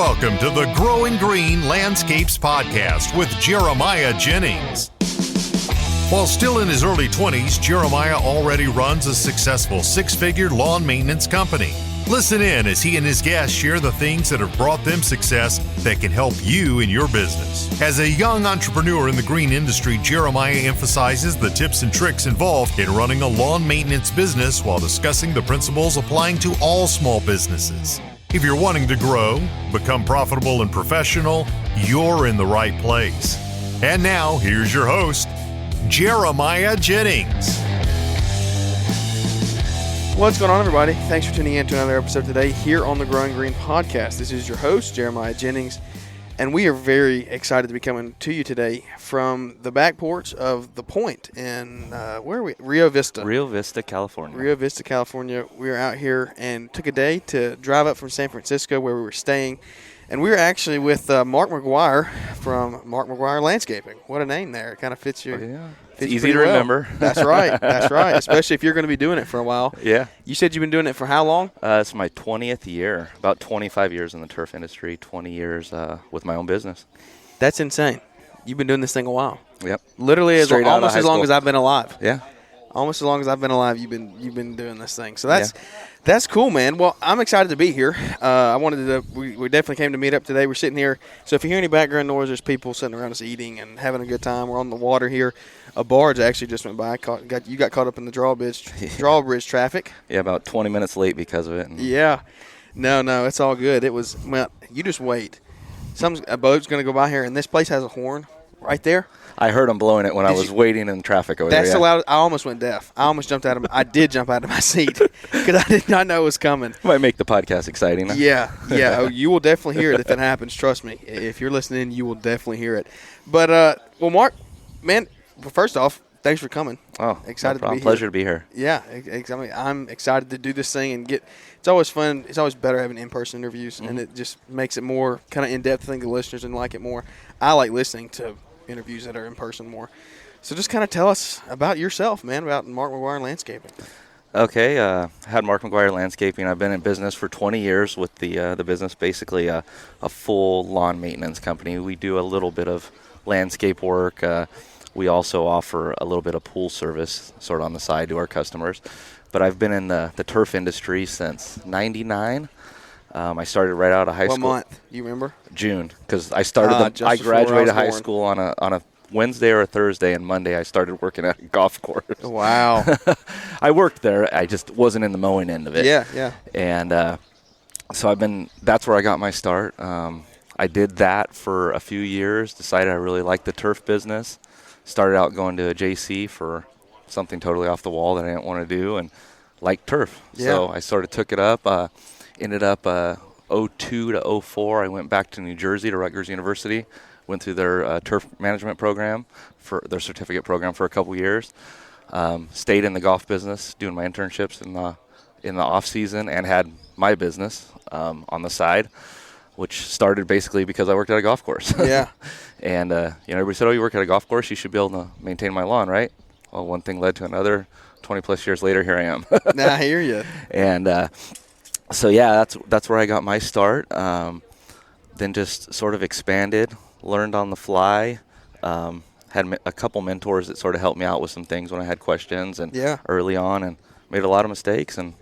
Welcome to the Growing Green Landscapes Podcast with Jeremiah Jennings. While still in his early 20s, Jeremiah already runs a successful six-figure lawn maintenance company. Listen in as he and his guests share the things that have brought them success that can help you in your business. As a young entrepreneur in the green industry, Jeremiah emphasizes the tips and tricks involved in running a lawn maintenance business while discussing the principles applying to all small businesses. If you're wanting to grow, become profitable and professional, you're in the right place. And now, here's your host, Jeremiah Jennings. What's going on, everybody? Thanks for tuning in to another episode today here on the Growing Green Podcast. This is your host, Jeremiah Jennings, and we are very excited to be coming to you today from the back porch of The Point in, where are we? Rio Vista, California. Rio Vista, California. We are out here and took a day to drive up from San Francisco where we were staying, and we were actually with Marc McGuire from Marc McGuire Landscaping. What a name there. It kind of fits you. Oh, yeah. It's easy to remember. That's right. That's right. Especially if you're going to be doing it for a while. Yeah. You said you've been doing it for how long? It's my 20th year. About 25 years in the turf industry, 20 years with my own business. That's insane. You've been doing this thing a while. Yep. Literally almost as long as I've been alive. Yeah. Almost as long as I've been alive, you've been doing this thing. So that's cool, man. Well, I'm excited to be here. We definitely came to meet up today. We're sitting here. So if you hear any background noise, there's people sitting around us eating and having a good time. We're on the water here. A barge actually just went by. You got caught up in the drawbridge traffic. Yeah, about 20 minutes late because of it. Yeah. No, it's all good. Well, you just wait. A boat's going to go by here, and this place has a horn right there. I heard them blowing it when I was waiting in traffic over there. That's so loud. I almost went deaf. I almost jumped out of. I did jump out of my seat because I did not know it was coming. Might make the podcast exciting. Huh? Yeah. Oh, you will definitely hear it if it happens. Trust me. If you're listening, you will definitely hear it. But well, Marc, man. First off, thanks for coming. Oh, excited no to be here. Pleasure to be here. Yeah, I'm excited to do this thing and get. It's always fun. It's always better having in-person interviews, and it just makes it more kind of in-depth. I think the listeners and like it more. I like listening to interviews that are in person more. So just kind of tell us about yourself, man, about Marc McGuire Landscaping. Okay, had Marc McGuire Landscaping. I've been in business for 20 years with the business, basically a full lawn maintenance company. We do a little bit of landscape work. We also offer a little bit of pool service sort of on the side to our customers. But I've been in the turf industry since '99. I started right out of high school. What month? You remember? June, because I graduated high school on a Wednesday or a Thursday, and Monday I started working at a golf course. Wow. I worked there. I just wasn't in the mowing end of it. Yeah. And so that's where I got my start. I did that for a few years, decided I really liked the turf business. Started out going to a JC for something totally off the wall that I didn't want to do, and liked turf. Yeah. So I sort of took it up. Ended up 02 to 04. I went back to New Jersey to Rutgers University. Went through their turf management program, for their certificate program, for a couple years. Stayed in the golf business, doing my internships in the off season, and had my business on the side, which started basically because I worked at a golf course. Yeah. And everybody said, "Oh, you work at a golf course, you should be able to maintain my lawn, right?" Well, one thing led to another. 20 plus years later, here I am. Nah, I hear you. And so yeah, that's where I got my start. Then just sort of expanded, learned on the fly. Had a couple mentors that sort of helped me out with some things when I had questions and early on, and made a lot of mistakes and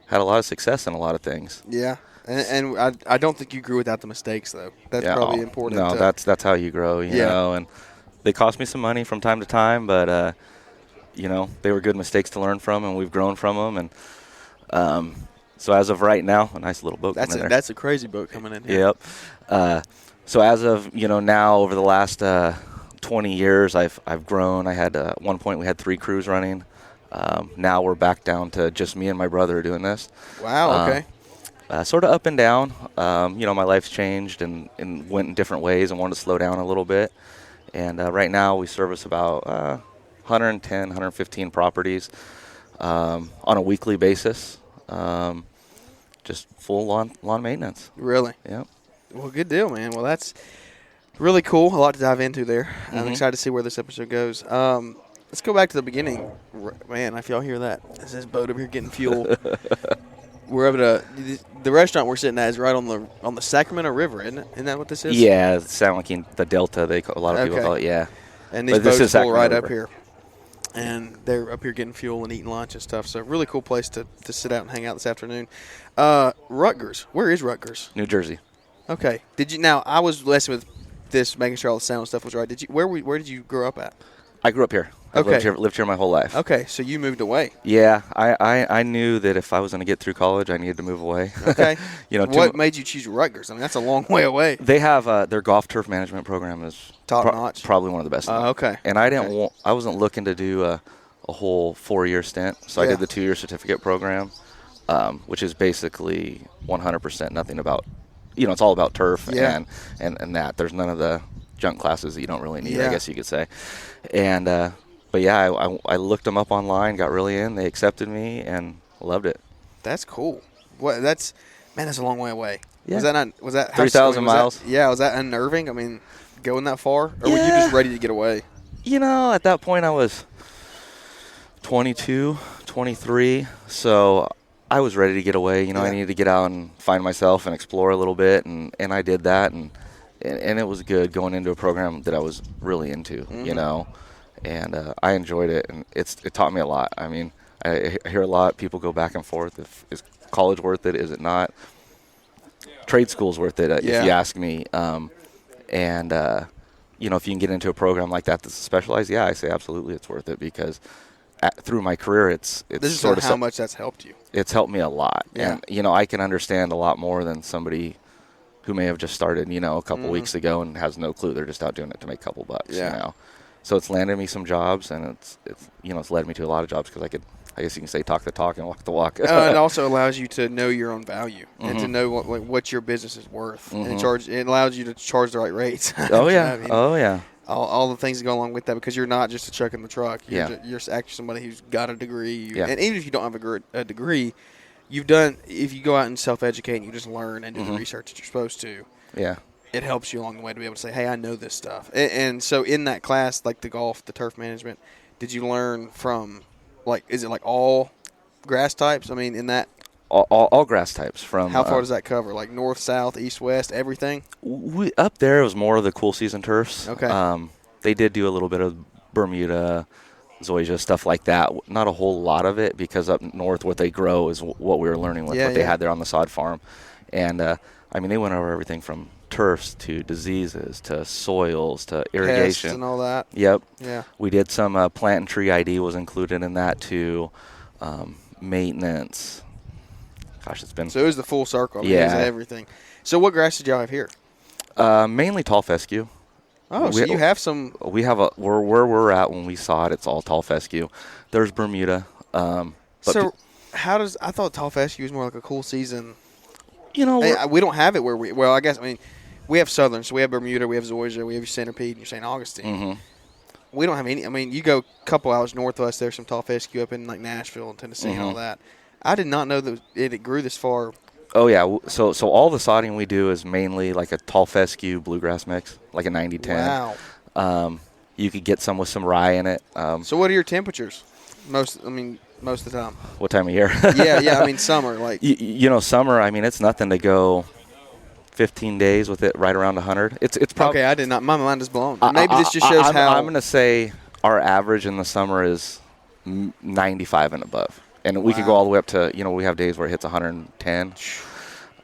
had a lot of success in a lot of things. Yeah. And I don't think you grew without the mistakes, though. That's probably important. No, that's how you grow, you know. And they cost me some money from time to time, but they were good mistakes to learn from, and we've grown from them. And so as of right now, a nice little boat coming in there. That's a crazy boat coming in here. Yep. So as of now, over the last 20 years, I've grown. I had at one point we had 3 crews running. Now we're back down to just me and my brother doing this. Wow. Okay. Sort of up and down. My life's changed and went in different ways and wanted to slow down a little bit. And right now we service about 110, 115 properties on a weekly basis. Just full lawn maintenance. Really? Yep. Well, good deal, man. Well, that's really cool. A lot to dive into there. I'm excited to see where this episode goes. Let's go back to the beginning. Man, if y'all hear that, is this boat over here getting fuel? We're up at the restaurant we're sitting at is right on the Sacramento River, isn't it? Isn't that what this is? Yeah, San Joaquin, the Delta. A lot of people call it. Yeah. And these But this boats is pull right Sacramento up River. here. And they're up here getting fuel and eating lunch and stuff. So really cool place to sit out and hang out this afternoon. Rutgers. Where is Rutgers? New Jersey. Okay. Now I was listening with this, making sure all the sound stuff was right. Where did you grow up at? I grew up here. I've Okay. lived here my whole life. Okay, so you moved away. Yeah, I knew that if I was going to get through college, I needed to move away. Okay. What made you choose Rutgers? I mean, that's a long way away. They have their golf turf management program is Top notch. probably one of the best. Okay. And I wasn't looking to do a whole 4-year stint, so I did the 2-year certificate program, which is basically 100% nothing about, it's all about turf and that. There's none of the junk classes that you don't really need, I guess you could say. And but yeah, I looked them up online, got really in. They accepted me and loved it. That's cool. That's a long way away. Yeah. Was that 3,000 miles? Was that unnerving? I mean, going that far, or were you just ready to get away? At that point I was 22, 23, so I was ready to get away. I needed to get out and find myself and explore a little bit, and I did that, and it was good going into a program that I was really into, and I enjoyed it, and it taught me a lot. I mean, I hear a lot people go back and forth. Is college worth it? Is it not? Trade school's worth it, if you ask me. If you can get into a program like that that's specialized, I say absolutely it's worth it, because through my career, it's this is sort of how much that's helped you. It's helped me a lot, Yeah. and I can understand a lot more than somebody who may have just started, a couple weeks ago and has no clue. They're just out doing it to make a couple bucks, So it's landed me some jobs, and it's led me to a lot of jobs, because I guess you can say talk the talk and walk the walk. It also allows you to know your own value and to know what your business is worth, and it allows you to charge the right rates. Oh yeah, I mean, all the things that go along with that, because you're not just a chuck in the truck. You're actually somebody who's got a degree. And even if you don't have a degree, if you go out and self-educate and you just learn and do the research that you're supposed to, it helps you along the way to be able to say, hey, I know this stuff. And so in that class, like the golf, the turf management, did you learn from, is it like all grass types? I mean, in that? All grass types. From how far does that cover? Like north, south, east, west, everything? Up there, it was more of the cool season turfs. Okay. They did do a little bit of Bermuda, Zoysia, stuff like that. Not a whole lot of it, because up north what they grow is what we were learning with, what they had there on the sod farm. And, they went over everything from turfs to diseases to soils to irrigation. Pests and all that. Yep. Yeah. We did some plant and tree ID was included in that too. Maintenance. Gosh, it's been. So it was the full circle. It was everything. So what grass did y'all have here? Mainly tall fescue. Oh, so you have some. We have where we're at when we saw it. It's all tall fescue. There's Bermuda. So how does I thought tall fescue was more like a cool season. We don't have it where we. Well, I guess we have southern, so we have Bermuda, we have Zoysia, we have your Centipede, and your St. Augustine. Mm-hmm. We don't have any. You go a couple hours north of us. There's some tall fescue up in like Nashville and Tennessee and all that. I did not know that it grew this far. Oh yeah, so all the sodding we do is mainly like a tall fescue bluegrass mix, like a 90-10. Wow. You could get some with some rye in it. So what are your temperatures? Most of the time. What time of year? yeah. Summer, like. Summer. It's nothing to go 15 days with it right around 100. It's probably okay. I did not. My mind is blown. Maybe this just shows how. I'm going to say our average in the summer is 95 and above. And we could go all the way up to, we have days where it hits 110.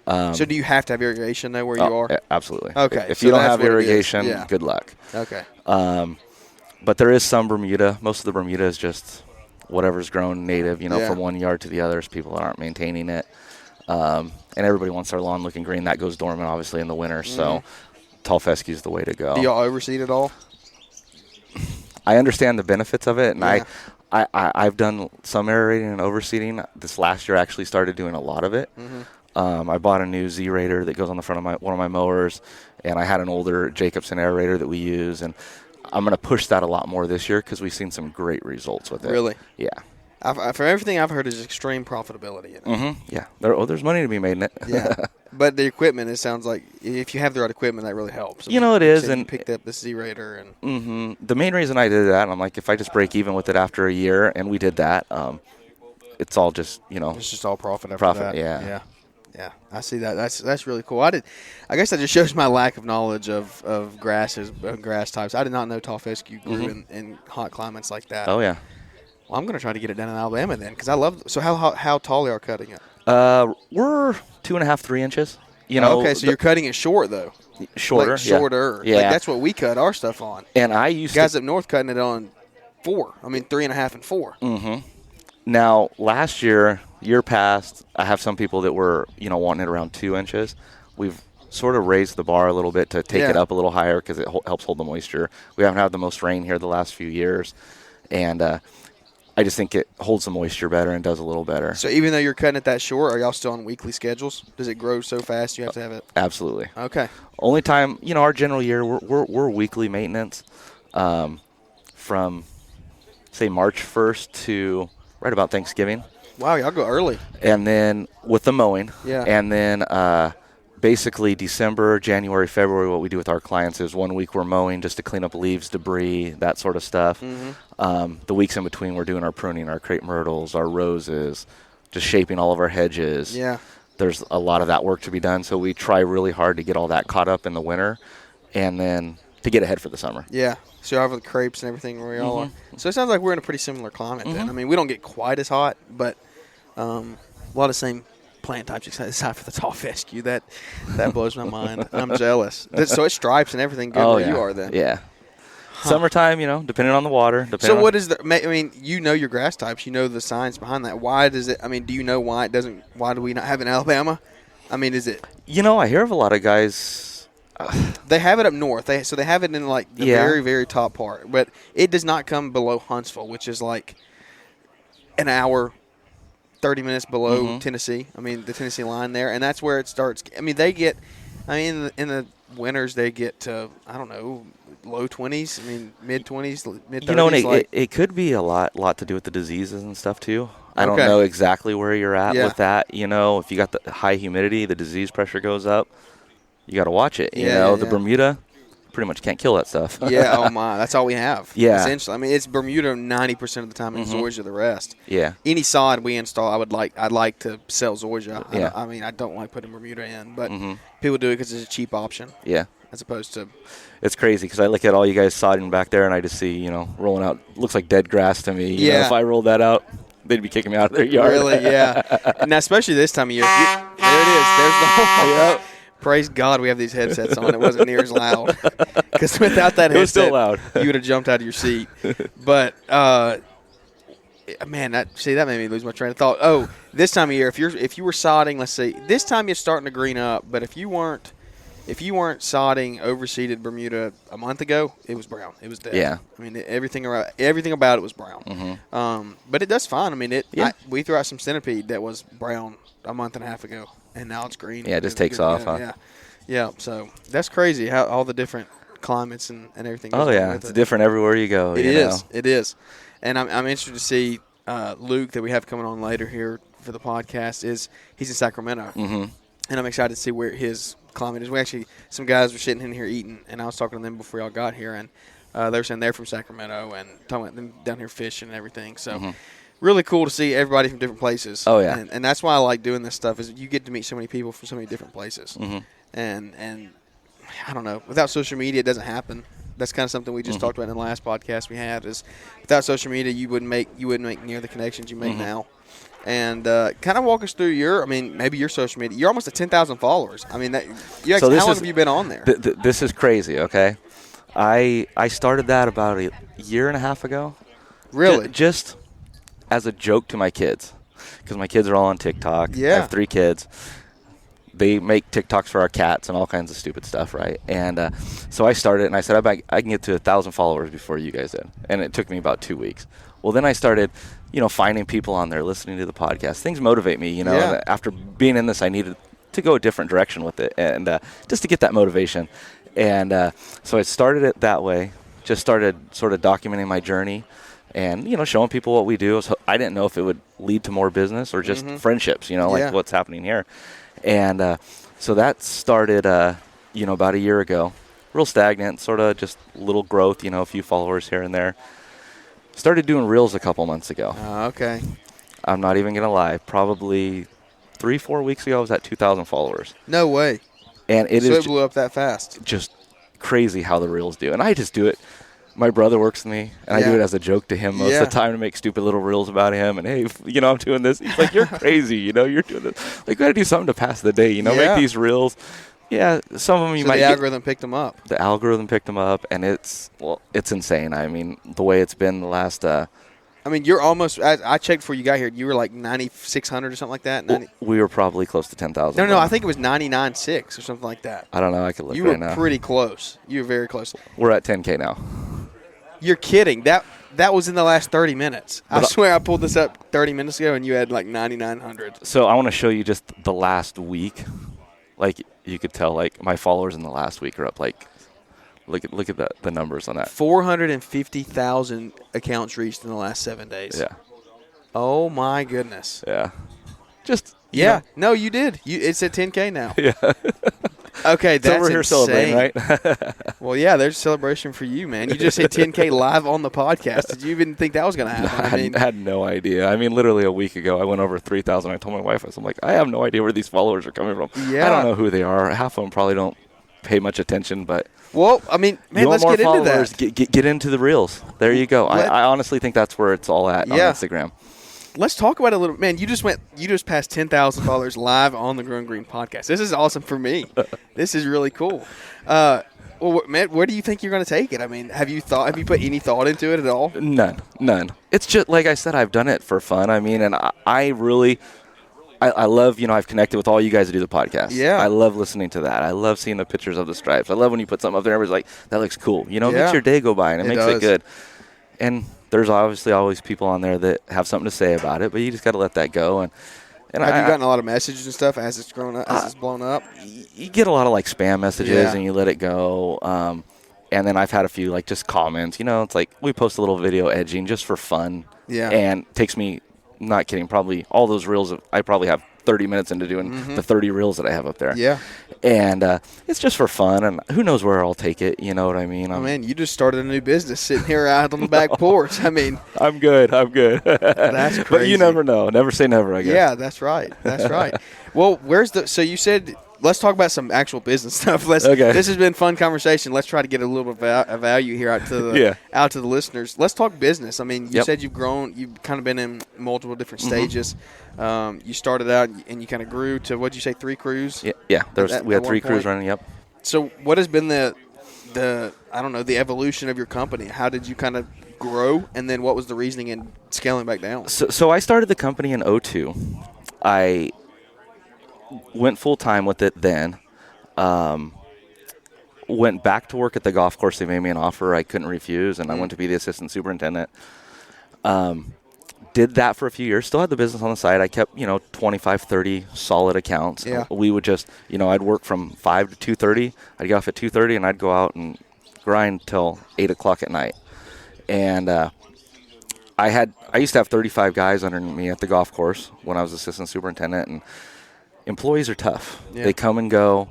So do you have to have irrigation there where you are? Absolutely. Okay. If you don't have irrigation, good luck. Okay. But there is some Bermuda. Most of the Bermuda is just whatever's grown native, from one yard to the others. People aren't maintaining it. And everybody wants their lawn looking green. That goes dormant, obviously, in the winter. So tall fescue is the way to go. Do y'all overseed it all? I understand the benefits of it, and I've done some aerating and overseeding. This last year, I actually started doing a lot of it. I bought a new Z-Rater that goes on the front of one of my mowers, and I had an older Jacobson aerator that we use, and I'm going to push that a lot more this year because we've seen some great results with it. Really? Yeah. For everything I've heard, is extreme profitability in it. Yeah. There's money to be made in it. Yeah. But the equipment, it sounds like if you have the right equipment, that really helps. It is. And picked up the Z-Rater. The main reason I did that, I'm like, if I just break even with it after a year, and we did that, it's all just, It's just all profit after profit, that. yeah. Yeah, I see that. That's really cool. I guess that just shows my lack of knowledge of grasses, grass types. I did not know tall fescue grew in hot climates like that. Oh, yeah. Well, I'm going to try to get it down in Alabama then, because I love. So how tall are you cutting it? We're 2.5, 3 inches. Okay, so you're cutting it short though. Shorter, like shorter. Yeah. Like that's what we cut our stuff on. And I used guys up north cutting it on 4. I mean 3.5 and 4. Mm-hmm. Now last year past, I have some people that were wanting it around 2 inches. We've sort of raised the bar a little bit to take it up a little higher because it helps hold the moisture. We haven't had the most rain here the last few years, and I just think it holds the moisture better and does a little better. So even though you're cutting it that short, are y'all still on weekly schedules? Does it grow so fast you have to have it? Absolutely. Okay. Only time, our general year, we're weekly maintenance from, say, March 1st to right about Thanksgiving. Wow, y'all go early. And then with the mowing. Yeah. And then basically December, January, February, what we do with our clients is 1 week we're mowing just to clean up leaves, debris, that sort of stuff. Mm-hmm. The weeks in between we're doing our pruning, our crepe myrtles, our roses, just shaping all of our hedges. Yeah. There's a lot of that work to be done, so we try really hard to get all that caught up in the winter and then to get ahead for the summer. Yeah. So you have the crepes and everything where y'all are. So it sounds like we're in a pretty similar climate then. I mean, we don't get quite as hot, but a lot of same plant types except for the tall fescue. That blows my mind. I'm jealous. So it stripes and everything good where you are then. Yeah. Summertime, depending on the water. So what is the? I mean, your grass types. You know the science behind that. Why does it? I mean, do you know why it doesn't? Why do we not have it in Alabama? I mean, is it? I hear of a lot of guys. They have it up north. They have it in like the very, very top part, but it does not come below Huntsville, which is like an hour, 30 minutes below Tennessee. I mean, the Tennessee line there, and that's where it starts. I mean, in the winters they get to, I don't know, low 20s. I mean, mid 20s, mid 30s. And it could be a lot to do with the diseases and stuff too. I don't know exactly where you're at with that. If you got the high humidity, the disease pressure goes up. You got to watch it. The Bermuda pretty much can't kill that stuff. Yeah, oh my, that's all we have. Yeah. Essentially. I mean, it's Bermuda 90% of the time and Zoysia the rest. Yeah. Any sod we install, I'd like to sell Zoysia. Yeah. I mean, I don't like putting Bermuda in, but people do it because it's a cheap option. Yeah. As opposed to. It's crazy because I look at all you guys sodding back there and I just see, rolling out, looks like dead grass to me. You know, if I rolled that out, they'd be kicking me out of their yard. Really, yeah. And especially this time of year. There it is. There's the whole. Yep. Praise God we have these headsets on. It wasn't near as loud. Because without that headset, it was still loud. You would have jumped out of your seat. But, man, that made me lose my train of thought. Oh, this time of year, if you were sodding, let's see, this time you're starting to green up. But if you weren't sodding overseeded Bermuda a month ago, it was brown. It was dead. Yeah. I mean, everything about it was brown. But it does fine. I mean, we threw out some centipede that was brown a month and a half ago. And now it's green. Yeah, it just takes off, huh? Yeah. Yeah, so that's crazy how all the different climates and everything goes on with it's different everywhere you go. It is. And I'm interested to see Luke that we have coming on later here for the podcast. He's in Sacramento. And I'm excited to see where his climate is. We actually, some guys were sitting in here eating, and I was talking to them before y'all got here, and they were saying they're from Sacramento and talking about them down here fishing and everything. So really cool to see everybody from different places. Oh, yeah. And that's why I like doing this stuff is you get to meet so many people from so many different places. And I don't know. Without social media, it doesn't happen. That's kind of something we just talked about in the last podcast we had is without social media, you wouldn't make near the connections you make now. And kind of walk us through maybe your social media. You're almost at 10,000 followers. I mean, how long have you been on there? This is crazy, okay? I started that about a year and a half ago. Really? Just as a joke to my kids, because my kids are all on TikTok. Yeah. I have 3 kids. They make TikToks for our cats and all kinds of stupid stuff, right? And so I started, and I said, I can get to 1,000 followers before you guys did. And it took me about 2 weeks. Well, then I started, finding people on there, listening to the podcast. Things motivate me, And after being in this, I needed to go a different direction with it, and just to get that motivation. And so I started it that way, just started sort of documenting my journey. And, showing people what we do. So I didn't know if it would lead to more business or just friendships, like what's happening here. And so that started, about a year ago. Real stagnant, sort of just little growth, a few followers here and there. Started doing reels a couple months ago. Okay. I'm not even going to lie. Probably 3-4 weeks ago, I was at 2,000 followers. No way. And it so is it blew up that fast. just crazy how the reels do. And I just do it. My brother works with me, and I do it as a joke to him most of the time to make stupid little reels about him. And, hey, I'm doing this. He's like, you're crazy, you're doing this. Like, got to do something to pass the day, make these reels. Yeah, some of them you might. The algorithm picked them up. The algorithm picked them up, and it's insane. I mean, the way it's been the last. You're almost. I checked before you got here. You were like 9,600 or something like that. We were probably close to 10,000. No, I think it was 99.6 or something like that. I don't know. I could look you right now. You were pretty close. You were very close. We're at 10K now. You're kidding. That was in the last 30 minutes. I swear I pulled this up 30 minutes ago, and you had like 9,900. So I want to show you just the last week. Like, you could tell, like, my followers in the last week are up, like, look at the numbers on that. 450,000 accounts reached in the last 7 days. Yeah. Oh, my goodness. Yeah. Just. Yeah. No, you did. It's at 10K now. Yeah. Okay, that's so we're here celebrating, right? Well, yeah, there's a celebration for you, man. You just hit 10K live on the podcast. Did you even think that was going to happen? I had no idea. I mean, literally a week ago, I went over 3,000. I told my wife, I'm like, I have no idea where these followers are coming from. Yeah. I don't know who they are. Half of them probably don't pay much attention, but. Well, I mean, man, let's get into that. Get into the reels. There you go. I honestly think that's where it's all at on Instagram. Let's talk about it a little. Man, you just passed 10,000 followers live on the Growing Green podcast. This is awesome for me. This is really cool. Well, Matt, where do you think you're going to take it? I mean, have you put any thought into it at all? None. It's just like I said, I've done it for fun. I mean, and I really. I love, I've connected with all you guys that do the podcast. Yeah. I love listening to that. I love seeing the pictures of the stripes. I love when you put something up there and everybody's like, that looks cool. It makes your day go by and it makes it good. And there's obviously always people on there that have something to say about it, but you just got to let that go. And have you gotten a lot of messages and stuff as it's grown up, as it's blown up? You get a lot of like spam messages and you let it go. And then I've had a few like just comments. It's like we post a little video edging just for fun. Yeah. And it takes me, not kidding, probably all those reels. I probably have 30 minutes into doing the 30 reels that I have up there. Yeah. And it's just for fun, and who knows where I'll take it, you know what I mean? Man, you just started a new business sitting here out on the back porch. I mean. I'm good. That's crazy. But you never know. Never say never, I guess. Yeah, that's right. Well, so you said, let's talk about some actual business stuff. Okay. This has been a fun conversation. Let's try to get a little bit of value here out to the listeners. Let's talk business. I mean, you said you've grown. You've kind of been in multiple different stages. You started out and you kind of grew to, what'd you say, 3 crews? Yeah. We had 3 crews running. Yep. So what has been the evolution of your company? How did you kind of grow, and then what was the reasoning in scaling back down? So I started the company in 2002. I went full-time with it then. Went back to work at the golf course. They made me an offer I couldn't refuse, and I went to be the assistant superintendent. Did that for a few years. Still had the business on the side. I kept, 25, 30 solid accounts. Yeah. We would just, I'd work from 5 to 2:30. I'd get off at 2:30, and I'd go out and grind till 8 o'clock at night. And I used to have 35 guys under me at the golf course when I was assistant superintendent, and employees are tough. Yeah. They come and go.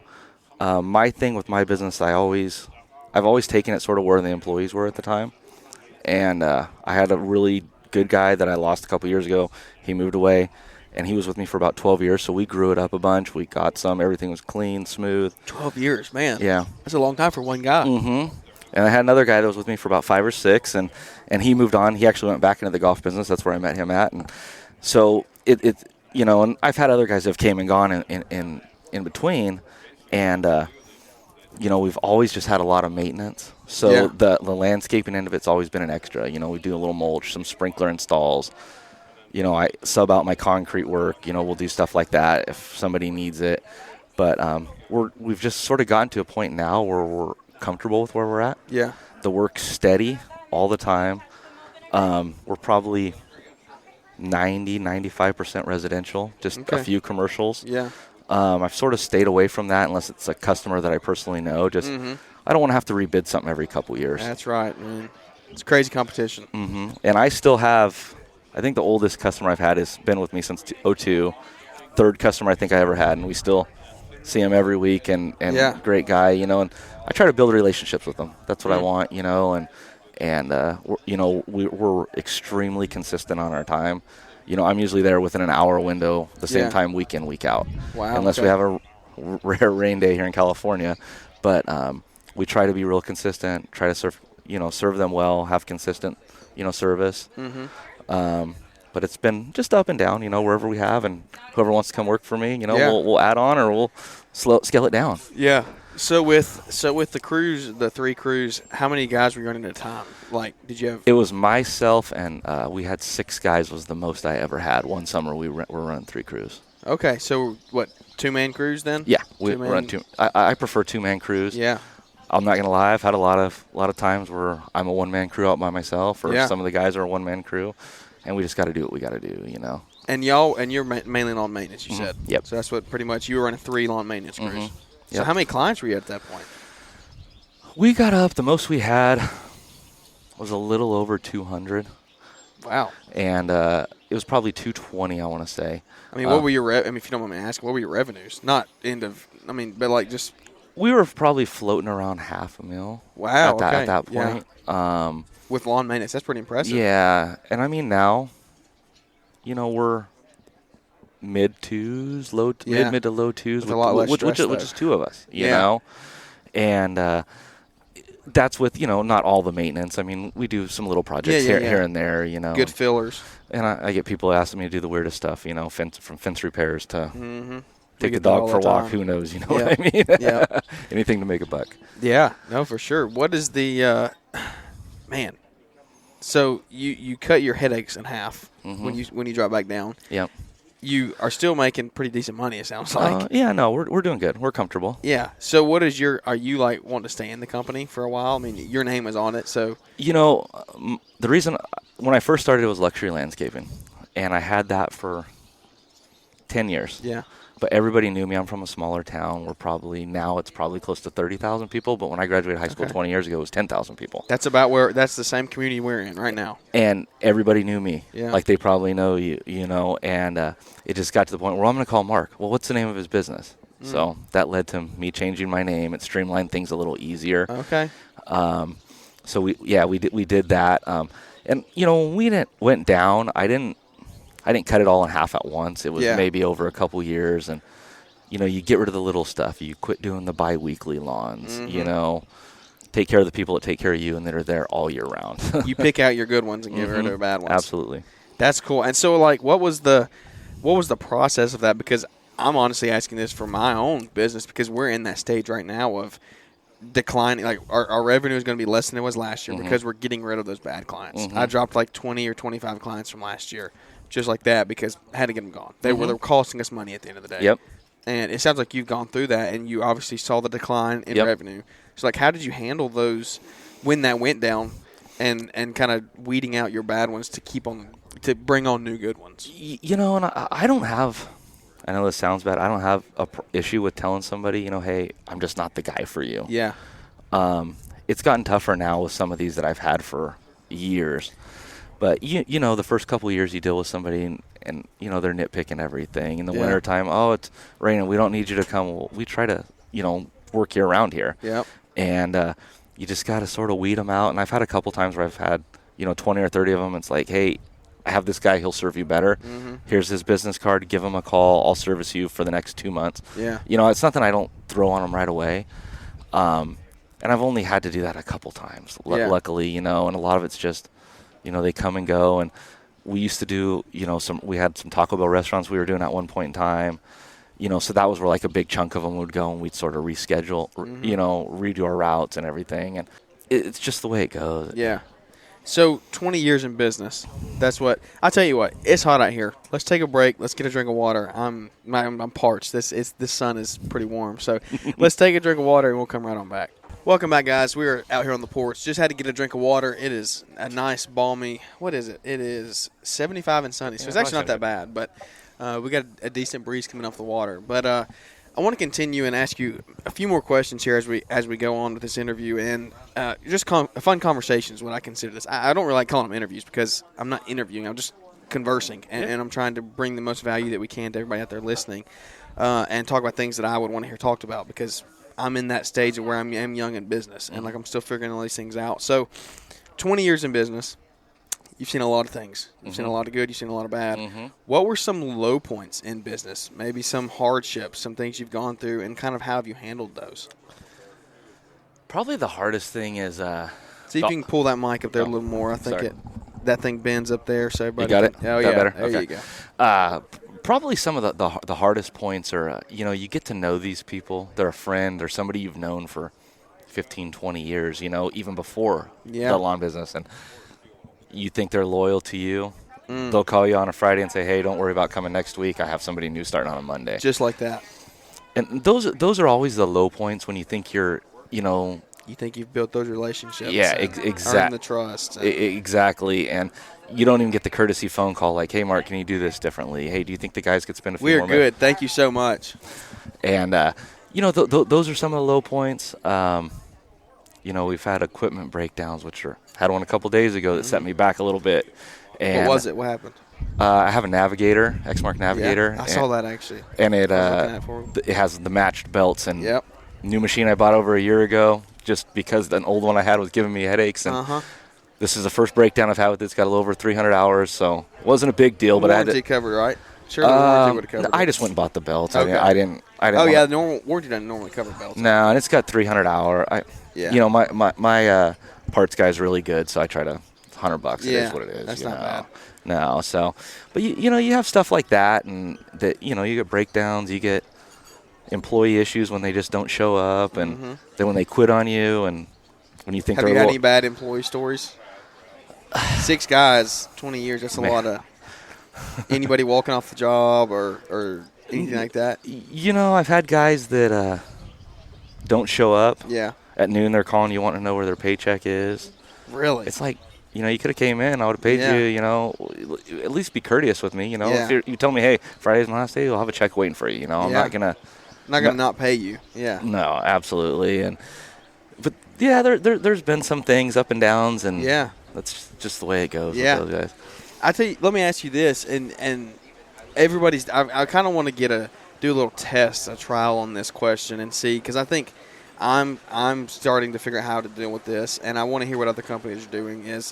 My thing with my business, I've always taken it sort of where the employees were at the time. And I had a really good guy that I lost a couple years ago. He moved away, and he was with me for about 12 years, so we grew it up a bunch. We got some. Everything was clean, smooth. 12 years, man. Yeah. That's a long time for one guy. Mm-hmm. And I had another guy that was with me for about 5 or 6, and he moved on. He actually went back into the golf business. That's where I met him at. And so and I've had other guys that have came and gone in between, and we've always just had a lot of maintenance. So the landscaping end of it's always been an extra. We do a little mulch, some sprinkler installs. I sub out my concrete work. We'll do stuff like that if somebody needs it. But we've just sort of gotten to a point now where we're comfortable with where we're at. Yeah. The work's steady all the time. We're probably 95% residential, just a few commercials. Yeah. I've sort of stayed away from that unless it's a customer that I personally know. Just I don't want to have to rebid something every couple years. That's right, man. It's crazy competition. Mm-hmm. And I still have, I think the oldest customer I've had has been with me since 2002. Third customer I think I ever had, and we still see him every week, and great guy, and I try to build relationships with them. That's what I want, and we're extremely consistent on our time. I'm usually there within an hour window, the same time week in, week out. Wow. Unless we have a rare rain day here in California. But we try to be real consistent, try to serve them well, have consistent, service. Mm-hmm. But it's been just up and down, wherever we have, and whoever wants to come work for me, we'll add on or we'll scale it down. Yeah. So with the crews, the 3 crews, how many guys were you running at a time? Like, did you have? It was myself, and we had 6 guys was the most I ever had. One summer we were running 3 crews. Okay, so what, 2-man crews then? Yeah, we run 2. I prefer 2-man crews. Yeah. I'm not gonna lie. I've had a lot of times where I'm a 1-man crew out by myself, or some of the guys are a 1-man crew, and we just got to do what we got to do, And you're mainly lawn maintenance, you said. Yep. So that's what pretty much you were running 3 lawn maintenance crews. Mm-hmm. So Yep. how many clients were you at that point? We got up. The most we had was a little over 200. Wow. And it was probably 220, I want to say. I mean, what were your if you don't mind me asking, what were your revenues? Not but like just. We were probably floating around $500,000. Wow. At that point. Yeah. With lawn maintenance, that's pretty impressive. Yeah, and I mean now, we're mid twos, mid to low twos, with a lot less stress, which is 2 of us, you know, and that's with not all the maintenance. I mean, we do some little projects here and there, Good fillers. And I get people asking me to do the weirdest stuff, from fence repairs to take the that dog all for a the walk. time. Who knows? You know what I mean? Yeah. Anything to make a buck. Yeah. No, for sure. What is the man? So you cut your headaches in half when you drop back down. Yep. You are still making pretty decent money, it sounds like. Yeah, no, we're doing good. We're comfortable. Yeah. So what is are you like wanting to stay in the company for a while? I mean, your name is on it, so. The reason when I first started it was luxury landscaping, and I had that for 10 years. Yeah. But everybody knew me. I'm from a smaller town. Now it's probably close to 30,000 people. But when I graduated high school 20 years ago, it was 10,000 people. That's the same community we're in right now. And everybody knew me. Yeah. Like they probably know you, and it just got to the point where I'm going to call Mark. Well, what's the name of his business? So that led to me changing my name. It streamlined things a little easier. Okay. So we did that. And when we went down, I didn't cut it all in half at once. It was maybe over a couple years, and you get rid of the little stuff. You quit doing the bi-weekly lawns. Take care of the people that take care of you and that are there all year round. You pick out your good ones and get rid of the bad ones. Absolutely. That's cool. And so, like, what was the process of that? Because I'm honestly asking this for my own business because we're in that stage right now of declining. Like our revenue is going to be less than it was last year because we're getting rid of those bad clients. I dropped like 20 or 25 clients from last year. Just like that, because I had to get them gone. They were costing us money at the end of the day. Yep. And it sounds like you've gone through that, and you obviously saw the decline in revenue. So, like, how did you handle those when that went down, and kind of weeding out your bad ones to bring on new good ones? And I don't have. I know this sounds bad. I don't have a issue with telling somebody, hey, I'm just not the guy for you. Yeah. It's gotten tougher now with some of these that I've had for years. But, the first couple of years you deal with somebody and they're nitpicking everything. In the wintertime, it's raining, we don't need you to come. Well, we try to, work you around here. Yep. And you just got to sort of weed them out. And I've had a couple times where I've had, 20 or 30 of them. It's like, hey, I have this guy, he'll serve you better. Here's his business card. Give him a call. I'll service you for the next 2 months. Yeah. It's something I don't throw on them right away. And I've only had to do that a couple times, luckily, and a lot of it's just, they come and go, and we used to do, we had some Taco Bell restaurants we were doing at one point in time, so that was where like a big chunk of them would go, and we'd sort of reschedule, redo our routes and everything, and it's just the way it goes. Yeah. So 20 years in business, that's what – I'll tell you what, it's hot out here. Let's take a break. Let's get a drink of water. I'm parched. This sun is pretty warm, so let's take a drink of water, and we'll come right on back. Welcome back, guys. We are out here on the porch. Just had to get a drink of water. It is a nice, balmy – what is it? It is 75 and sunny, so it's actually not that bad. But we got a decent breeze coming off the water. But I want to continue and ask you a few more questions here as we go on with this interview. And just fun conversations, what I consider this. I don't really like calling them interviews because I'm not interviewing. I'm just conversing, and I'm trying to bring the most value that we can to everybody out there listening and talk about things that I would want to hear talked about because – I'm in that stage of where I'm young in business, and like I'm still figuring all these things out. So, 20 years in business, you've seen a lot of things. You've seen a lot of good. You've seen a lot of bad. What were some low points in business? Maybe some hardships, some things you've gone through, and kind of how have you handled those? Probably the hardest thing is see if you can pull that mic up there a little more. I think that thing bends up there, so everybody. You got it? Oh, that yeah. better? There Okay. you go. Probably some of the hardest points are, you get to know these people. They're a friend. They're somebody you've known for 15, 20 years, even before the lawn business. And you think they're loyal to you. They'll call you on a Friday and say, hey, don't worry about coming next week. I have somebody new starting on a Monday. Just like that. And those are always the low points when you think you're, You think you've built those relationships. Yeah, exactly. Earned the trust. Exactly. And you don't even get the courtesy phone call like, hey, Mark, can you do this differently? Hey, do you think the guys could spend a few more minutes? We're good. Thank you so much. And, those are some of the low points. We've had equipment breakdowns, had one a couple days ago that set me back a little bit. And what was it? What happened? I have a Navigator, Exmark Navigator. Yeah, I saw that actually. And it has the matched belts. And new machine I bought over a year ago, just because an old one I had was giving me headaches. And this is the first breakdown I've had with it. It's got a little over 300 hours, so it wasn't a big deal. But warranty covered, right? Sure, the warranty would have covered I it. just went and bought the belts. Okay. I didn't. The normal warranty doesn't normally cover belts. No, and it's got 300 hour. My parts guy's really good, so I try to $100. It is what it is. That's not bad. No, so, but you have stuff like that, and that you get breakdowns, you get employee issues when they just don't show up, and then when they quit on you, and when you think have you had any bad employee stories? 6 guys, 20 years. That's a lot of. Anybody walking off the job or anything like that? I've had guys that don't show up. Yeah. At noon, they're calling you, wanting to know where their paycheck is. Really? It's like, you could have came in. I would have paid you, at least be courteous with me, If you tell me, hey, Friday's my last day, I'll have a check waiting for you, I'm not going to. Not going to not pay you. Yeah. No, absolutely. But, there's been some things, up and downs, and that's just the way it goes with those guys. I tell you, let me ask you this, and everybody's. I kind of want to do a little test, a trial on this question, and see, because I think I'm starting to figure out how to deal with this, and I want to hear what other companies are doing. Is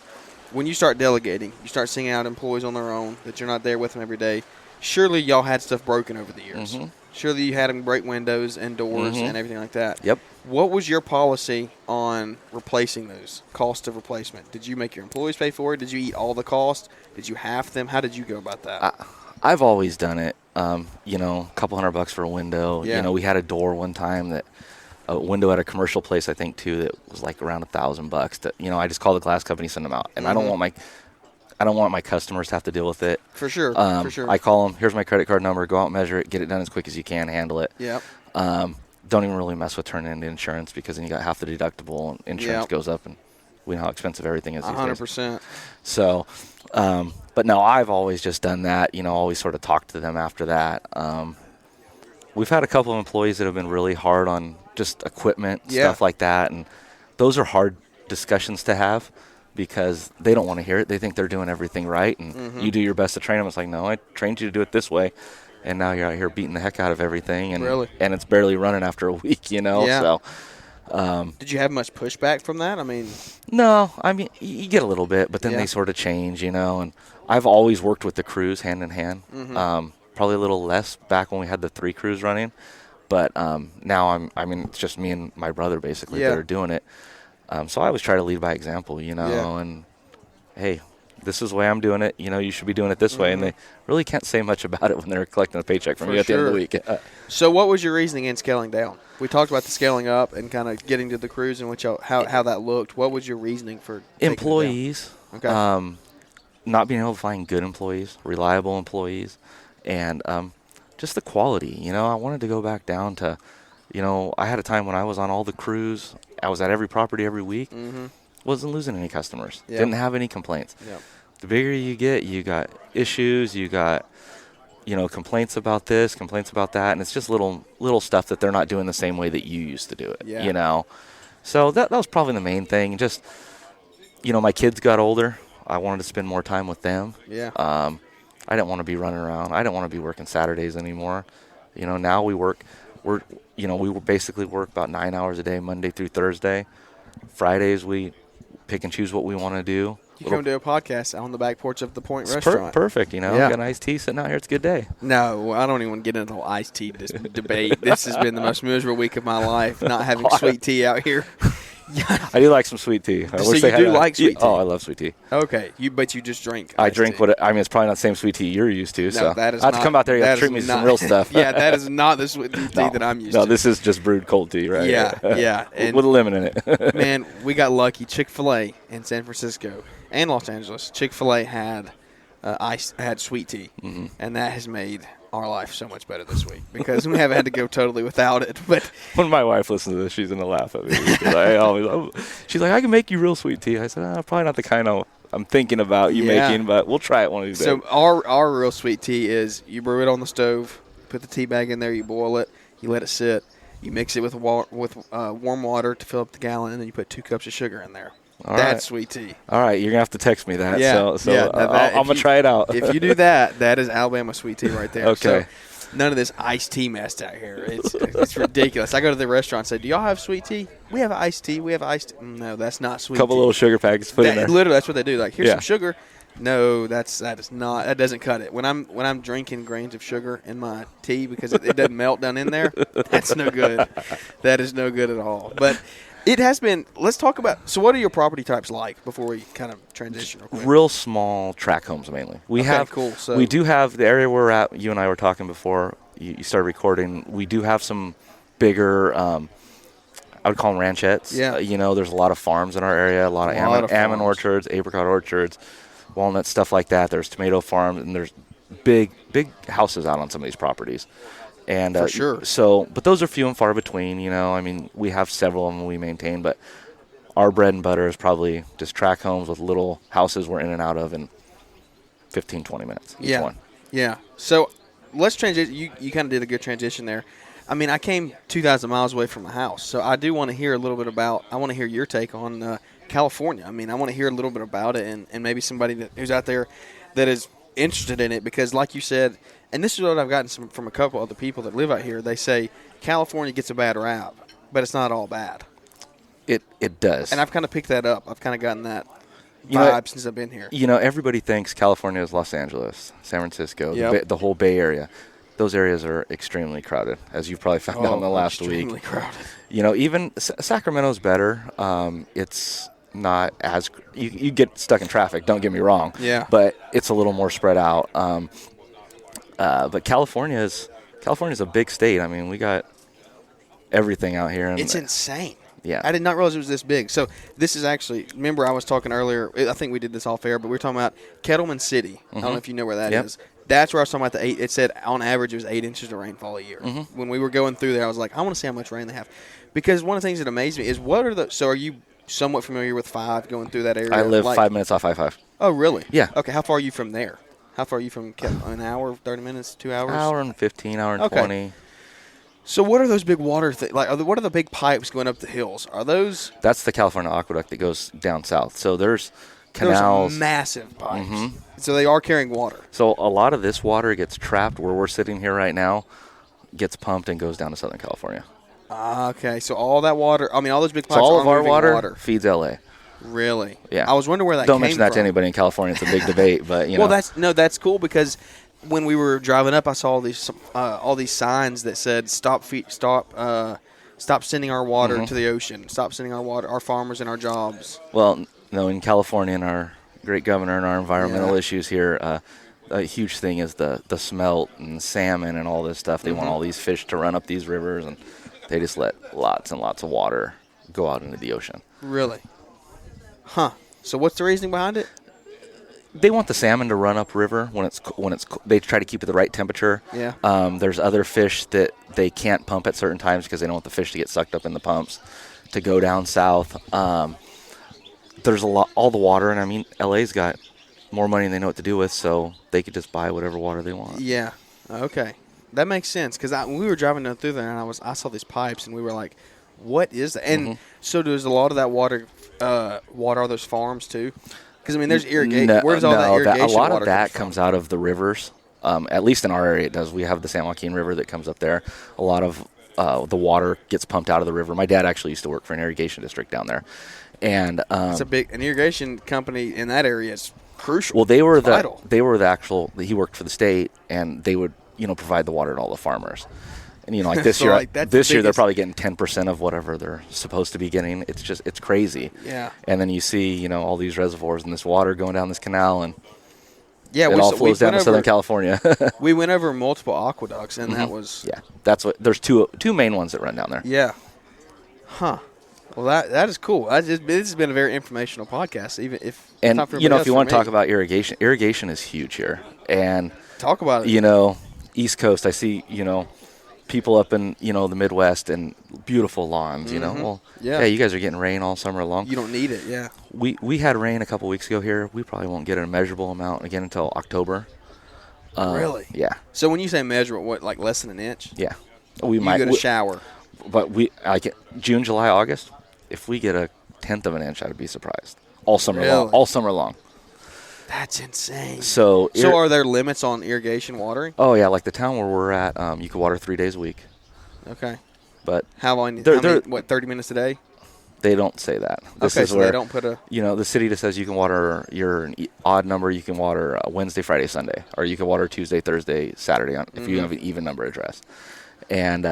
when you start delegating, you start sending out employees on their own that you're not there with them every day. Surely y'all had stuff broken over the years. Surely you had them break windows and doors and everything like that. Yep. What was your policy on replacing those? Cost of replacement. Did you make your employees pay for it? Did you eat all the cost? Did you half them? How did you go about that? I've always done it. A couple $100 for a window. Yeah. We had a door one time a window at a commercial place, I think, too, that was like around $1,000. That I just called the glass company, send them out, and I don't want my customers to have to deal with it. For sure. For sure. I call them. Here's my credit card number. Go out, measure it, get it done as quick as you can, handle it. Yep. Don't even really mess with turning into insurance, because then you got half the deductible, and insurance goes up, and we know how expensive everything is these 100%. days. So, but no, I've always just done that. Always sort of talked to them after that. We've had a couple of employees that have been really hard on just equipment, stuff like that, and those are hard discussions to have, because they don't want to hear it. They think they're doing everything right, and you do your best to train them. It's like, no, I trained you to do it this way, and now you're out here beating the heck out of everything, and and it's barely running after a week, Yeah. So, did you have much pushback from that? I mean, no, you get a little bit, but then they sort of change, and I've always worked with the crews hand in hand. Probably a little less back when we had the 3 crews running, but now it's just me and my brother basically that are doing it. So I always try to lead by example, and hey, this is the way I'm doing it. You should be doing it this way, and they really can't say much about it when they're collecting a paycheck from you at the end of the week. So what was your reasoning in scaling down? We talked about the scaling up and kind of getting to the crews and how that looked. What was your reasoning for employees? Okay. Not being able to find good employees, reliable employees, and just the quality. I wanted to go back down to, I had a time when I was on all the crews. I was at every property every week. Wasn't losing any customers. Yep. Didn't have any complaints. Yep. The bigger you get, you got issues. You got, complaints about this, complaints about that, and it's just little stuff that they're not doing the same way that you used to do it. Yeah. So that was probably the main thing. Just, my kids got older. I wanted to spend more time with them. Yeah. I didn't want to be running around. I didn't want to be working Saturdays anymore. Now we basically work about 9 hours a day, Monday through Thursday. Fridays we pick and choose what we want to do. You come do a podcast on the back porch of the Point Restaurant. Perfect, Yeah. Got an iced tea sitting out here. It's a good day. No, I don't even want to get into the iced tea debate. This has been the most miserable week of my life, not having sweet tea out here. I do like some sweet tea. So you do like sweet tea? Oh, I love sweet tea. Okay, but you just drink. I drink tea. It's probably not the same sweet tea you're used to. So that is I have to come out there and treat me to some real stuff. Yeah, that is not the sweet tea that I'm used to. No, this is just brewed cold tea, right? Yeah. And with a lemon in it. Man, we got lucky. Chick-fil-A in San Francisco and Los Angeles. Chick-fil-A had sweet tea, and that has made our life so much better this week because we haven't had to go totally without it. But when my wife listens to this, she's gonna laugh at me. She's like, I can make you real sweet tea. I said, probably not the kind I'm thinking about you making, but we'll try it one of these days. So our real sweet tea is you brew it on the stove, put the tea bag in there, you boil it, you let it sit, you mix it with warm water to fill up the gallon, and then you put 2 cups of sugar in there. That's sweet tea. All right, you're gonna have to text me that. Yeah, I'm gonna try it out. If you do that, that is Alabama sweet tea right there. Okay. So none of this iced tea mess out here. It's ridiculous. I go to the restaurant and say, "Do y'all have sweet tea? We have iced tea. We have iced tea." No, that's not sweet tea. Couple little sugar packets put in there. Literally, that's what they do. Like, here's some sugar. No, that doesn't cut it. When I'm drinking grains of sugar in my tea because it doesn't melt down in there, that's no good. That is no good at all. But it has been. Let's talk about. So, what are your property types like before we kind of transition? Real small tract homes mainly. We do have the area where we're at. You and I were talking before you started recording. We do have some bigger. I would call them ranchettes. Yeah. There's a lot of farms in our area. A lot of almond orchards, apricot orchards, walnut, stuff like that. There's tomato farms, and there's big houses out on some of these properties. And for sure. But those are few and far between. We have several of them we maintain, but our bread and butter is probably just tract homes with little houses we're in and out of in 15, 20 minutes each one. Yeah. So let's transition. You kind of did a good transition there. I mean, I came 2,000 miles away from my house, so I do want to hear a little bit about. I want to hear your take on California. I mean, I want to hear a little bit about it, and maybe somebody who's out there that is interested in it, because like you said, and this is what I've gotten from a couple other people that live out here. They say California gets a bad rap, but it's not all bad. It does. And I've kind of picked that up. I've kind of gotten that vibe since I've been here. Everybody thinks California is Los Angeles, San Francisco, the whole Bay Area. Those areas are extremely crowded, as you've probably found out in the last week. Extremely crowded. Even Sacramento's better. It's not as you get stuck in traffic. Don't get me wrong. Yeah. But it's a little more spread out. But California's a big state. I mean, we got everything out here. And it's insane. Yeah. I did not realize it was this big. So this is actually, remember I was talking earlier, I think we did this off air, but we were talking about Kettleman City. I don't know if you know where that is. That's where I was talking about it said on average it was 8 inches of rainfall a year. When we were going through there, I was like, I want to see how much rain they have. Because one of the things that amazed me is so are you somewhat familiar with 5 going through that area? I live 5 minutes off I-5. Oh, really? Yeah. Okay, how far are you from there? How far are you from an hour, 30 minutes, 2 hours? Hour and 15, hour and 20. So what are those big water things? What are the big pipes going up the hills? Are those? That's the California Aqueduct that goes down south. So there's canals. There's massive pipes. So they are carrying water. So a lot of this water gets trapped where we're sitting here right now, gets pumped and goes down to Southern California. Okay. So all that water, all those big pipes so all are of our water feeds L.A. Really? Yeah. I was wondering where that Don't came mention that from. to anybody in California. It's a big debate, but Well, that's cool because when we were driving up, I saw all these signs that said stop sending our water to the ocean. Stop sending our farmers and our jobs. Well, no, in California and our great governor and our environmental issues here, a huge thing is the smelt and salmon and all this stuff. They want all these fish to run up these rivers, and they just let lots and lots of water go out into the ocean. Really? Huh. So what's the reasoning behind it? They want the salmon to run upriver when it's. They try to keep it the right temperature. Yeah. There's other fish that they can't pump at certain times because they don't want the fish to get sucked up in the pumps to go down south. There's all the water, and I mean, LA's got more money than they know what to do with, so they could just buy whatever water they want. Yeah. Okay. That makes sense because when we were driving down through there, and I saw these pipes, and we were like, "What is that?" And so does a lot of that water water those farms too? Because I mean, there's irrigation. Where's all that irrigation a lot water of that comes out of the rivers. At least in our area, it does. We have the San Joaquin River that comes up there. A lot of the water gets pumped out of the river. My dad actually used to work for an irrigation district down there, And it's an irrigation company in that area is crucial. Well, they were vital. He worked for the state, and they would provide the water to all the farmers. And like this So, year, like, that's this the year they're biggest- probably getting 10% of whatever they're supposed to be getting. It's crazy. Yeah. And then you see all these reservoirs and this water going down this canal, and Yeah, it all flows down to Southern California. We went over multiple aqueducts, and that was Yeah, that's what. There's two main ones that run down there. yeah. Huh. Well, that is cool. This has been a very informational podcast. Even if And not for if you everybody want to else, talk for me. about irrigation is huge here. And Talk about it. East Coast, I see people up in the Midwest and beautiful lawns. Well, Yeah. you guys are getting rain all summer long. You don't need it. Yeah. We had rain a couple weeks ago here. We probably won't get a measurable amount again until October. Really? Yeah. So when you say measure, what, like less than an inch? Yeah. We You might get a shower. but June, July, August. If we get a 1/10 of an inch, I'd be surprised. All summer long. Really? All summer long. That's insane. So are there limits on irrigation watering? Oh yeah, like the town where we're at, you can water 3 days a week. Okay. But How long? They're- how many, they're- what, 30 minutes a day? they don't say that. This Okay, is so where they don't put a. the city just says you can water your odd number. You can water Wednesday, Friday, Sunday, or you can water Tuesday, Thursday, Saturday if you have an even number address. And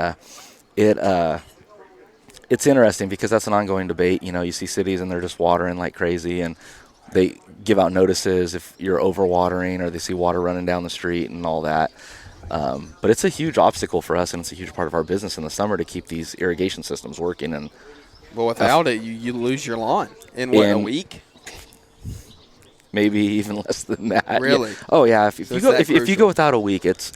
it's interesting because that's an ongoing debate. You see cities and they're just watering like crazy, and they give out notices if you're overwatering, or they see water running down the street and all that. But it's a huge obstacle for us, and it's a huge part of our business in the summer to keep these irrigation systems working. And Well, without it, you lose your lawn in a And- week. maybe even less than that. Really? Yeah. Oh yeah. If So you it's go that if you crucial. go without a week, it's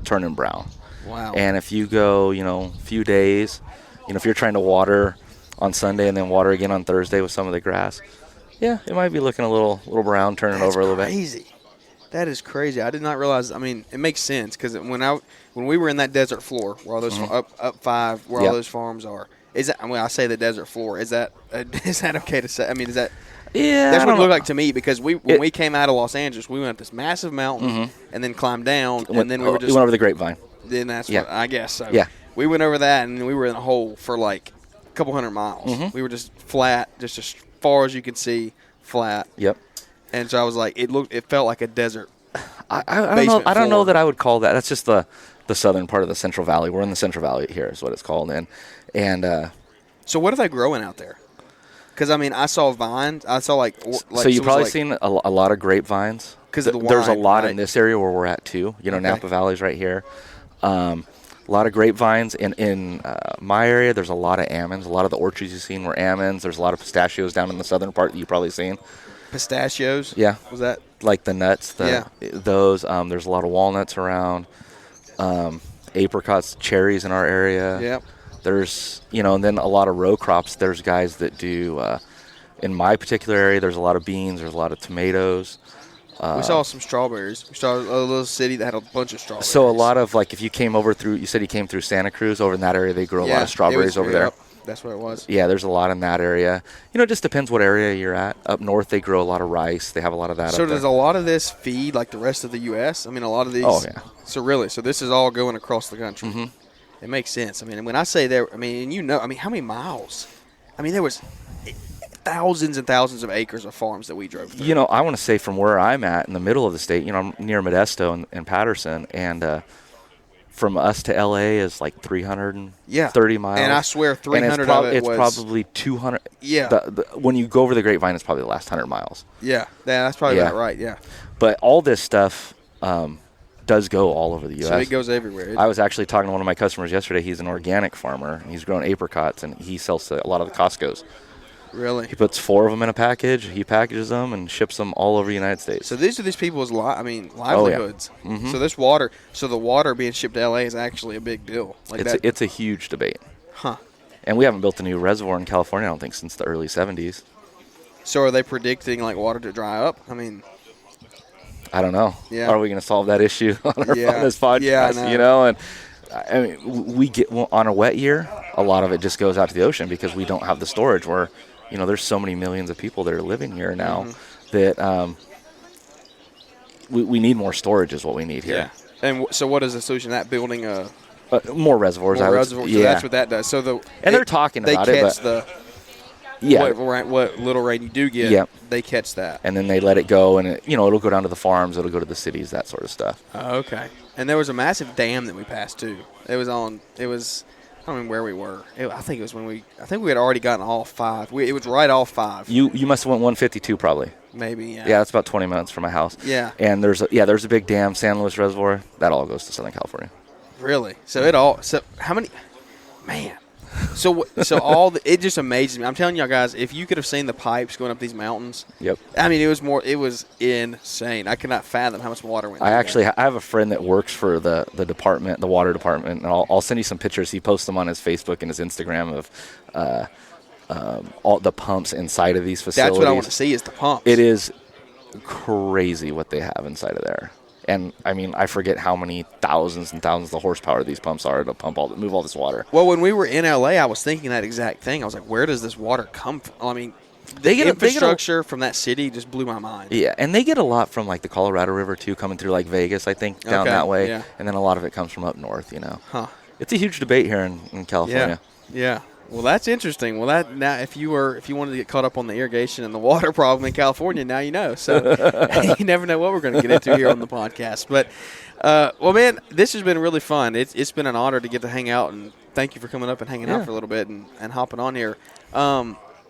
turning brown. Wow. And if you go, a few days, if you're trying to water on Sunday and then water again on Thursday with some of the grass, yeah, it might be looking a little brown, turning That's over a little bit. crazy. That is crazy. I did not realize. I mean, it makes sense because when we were in that desert floor where all those up 5 where Yeah. all those farms are. Is that? I mean, I say the desert floor. Is that okay to say? I mean, is that? Yeah, That's I what it don't looked know. like to me because when we came out of Los Angeles, we went up this massive mountain and then climbed down, and then we were just. we went over the grapevine. Then that's Yeah. what I guess so. Yeah. We went over that and we were in a hole for like a couple hundred miles. We were just flat, just as far as you could see, flat. Yep. And so I was like, it felt like a desert. I don't know. Basement I don't know floor. that I would call that. That's just the southern part of the Central Valley. We're in the Central Valley here, is what it's called. And So what are they growing out there? Because I mean, I saw vines. I saw like so you've probably seen a lot of grapevines. 'Cause of the There's a wine, lot right? in this area where we're at too. Napa Valley's right here. A lot of grapevines. In my area, there's a lot of almonds. A lot of the orchards you've seen were almonds. There's a lot of pistachios down in the southern part that you've probably seen. pistachios. Yeah. Was that? Like the nuts. Yeah. Those. There's a lot of walnuts around. Apricots, cherries in our area. Yep. There's, and then a lot of row crops. There's guys that do, in my particular area, there's a lot of beans. There's a lot of tomatoes. We saw some strawberries. We saw a little city that had a bunch of strawberries. So a lot of, like, if you came over through, you said you came through Santa Cruz, over in that area, they grow a lot of strawberries over there. Yep, that's what it was. Yeah, there's a lot in that area. It just depends what area you're at. Up north, they grow a lot of rice. They have a lot of that So up does there. a lot of this feed like the rest of the U.S.? I mean, a lot of these. Oh, yeah. So really, so this is all going across the country. Mm-hmm. It makes sense. I mean, when I say there, I mean, how many miles? I mean, there was thousands and thousands of acres of farms that we drove through. I want to say from where I'm at in the middle of the state, I'm near Modesto and Patterson, and from us to L.A. is like 330 miles. And I swear 300 and of it it's was. probably 200. Yeah. When you go over the grapevine, it's probably the last 100 miles. Yeah, that's probably about right, yeah. But all this stuff does go all over the U.S. So it goes everywhere. I was actually talking to one of my customers yesterday. He's an organic farmer. And he's growing apricots, and he sells to a lot of the Costco's. Really? He puts 4 of them in a package. He packages them and ships them all over the United States. So these are these people's livelihoods. Oh, yeah. Mm-hmm. So the water being shipped to L.A. is actually a big deal. It's a huge debate. Huh. And we haven't built a new reservoir in California, I don't think, since the early 70s. So are they predicting like water to dry up? I mean, I don't know. Yeah. Are we going to solve that issue on this podcast? Yeah, I know. And I mean, we get on a wet year, a lot of it just goes out to the ocean because we don't have the storage. Where, there's so many millions of people that are living here now that we need more storage is what we need here. yeah. And so what is the solution? That building a More reservoirs. more I would, reservoir. Yeah. So that's what that does. So they're talking about it, but Yeah. What little rain you do get, Yep. they catch that. And then they let it go, and it'll go down to the farms, it'll go to the cities, that sort of stuff. Oh, okay. And there was a massive dam that we passed too. I don't remember where we were. I think we had already gotten all 5. It was right off 5. You must have went 152 probably. Maybe, yeah. Yeah, that's about 20 minutes from my house. Yeah. And there's a big dam, San Luis Reservoir. That all goes to Southern California. Really? So how many? Man. So it just amazes me. I'm telling y'all guys, if you could have seen the pipes going up these mountains. Yep. I mean, it was insane. I could not fathom how much water went. I have a friend that works for the department, the water department, and I'll send you some pictures. He posts them on his Facebook and his Instagram of all the pumps inside of these facilities. That's what I want to see is the pumps. It is crazy what they have inside of there. And, I mean, I forget how many thousands and thousands of horsepower these pumps are to move all this water. Well, when we were in L.A., I was thinking that exact thing. I was like, where does this water come from? I mean, the infrastructure from that city just blew my mind. Yeah, and they get a lot from, like, the Colorado River, too, coming through, like, Vegas, I think, down that way. Yeah. And then a lot of it comes from up north, Huh. It's a huge debate here in California. Yeah. Well, that's interesting. Well, now if you wanted to get caught up on the irrigation and the water problem in California, now you know. So you never know what we're going to get into here on the podcast. But well, man, this has been really fun. It's been an honor to get to hang out, and thank you for coming up and hanging out for a little bit and hopping on here.